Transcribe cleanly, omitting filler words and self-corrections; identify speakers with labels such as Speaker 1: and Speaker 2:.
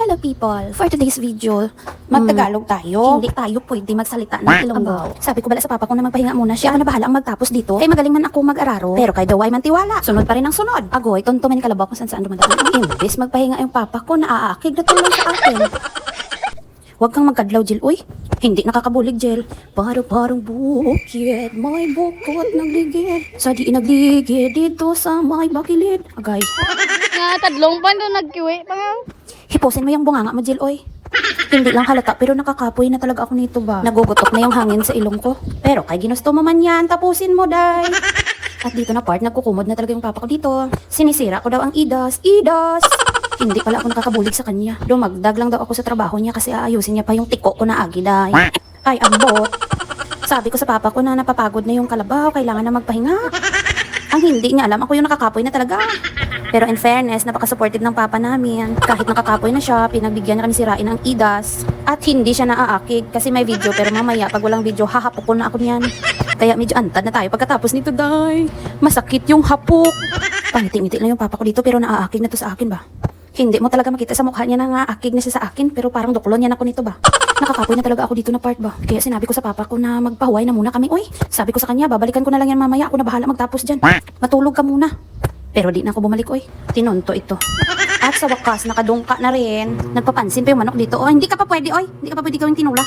Speaker 1: Hello people! For today's video, magtagalog tayo. Hindi tayo pwede magsalita ng Ilonggo. Sabi ko bala sa papa ko na magpahinga muna siya. Ako na bahala ang magtapos dito. Kay magaling man ako mag-araro. Pero kay daway man tiwala. Sunod pa rin ang sunod. Agoy, tonto man kalabaw kung saan dumadaan. Imbes magpahinga yung papa ko, naaakig na tuloy sa akin. Huwag kang magkadlaw, Jill. Uy, hindi nakakabulig, Jill. Parang bukid, may bukot nagligid. Sa di nagligid dito sa may bakilid. Agay.
Speaker 2: Nga, tadlong pa doon nagkiwi. Pangang.
Speaker 1: Hipusin mo yung bunganga mo, Jill, oy. Hindi lang halata, pero nakakapoy na talaga ako nito ba? Nagugutok na yung hangin sa ilong ko. Pero kay ginusto mo man yan, tapusin mo, day. At dito na part, nagkukumod na talaga yung papa ko dito. Sinisira ko daw ang idas. Idas! Hindi pala ako nakakabulig sa kanya. Dumagdag lang daw ako sa trabaho niya kasi aayusin niya pa yung tiko ko na agi, day. Ay, ambot. Sabi ko sa papa ko na napapagod na yung kalabaw, kailangan na magpahinga. Ang hindi niya alam, ako yung nakakapoy na talaga. Pero in fairness, napaka-supportive ng papa namin. Kahit nakakapoy na siya, pinagbigyan niya kami sirain ang idas. At hindi siya naaakig kasi may video, pero mamaya pag walang video, hahapukon na ako niyan. Kaya medyo antad na tayo pagkatapos nito, day. Masakit yung hapok. Pangiti-ngiti lang yung papa ko dito, pero naaakig na to sa akin ba? Hindi mo talaga makita sa mukha niya na naaakig na siya sa akin, pero parang duklon yan ako nito ba? Nakakapoy na talaga ako dito na part ba? Kaya sinabi ko sa papa ko na magpahuway na muna kami. Uy, sabi ko sa kanya, babalikan ko na lang yan mamaya. Ako na bahala magtapos dyan. Matulog ka muna. Pero di na ako bumalik, oy. Tinonto ito. At sa wakas, nakadungka na rin. Nagpapansin pa yung manok dito. Oh, hindi ka pa pwede, oy. Hindi ka pa pwede gawing tinula.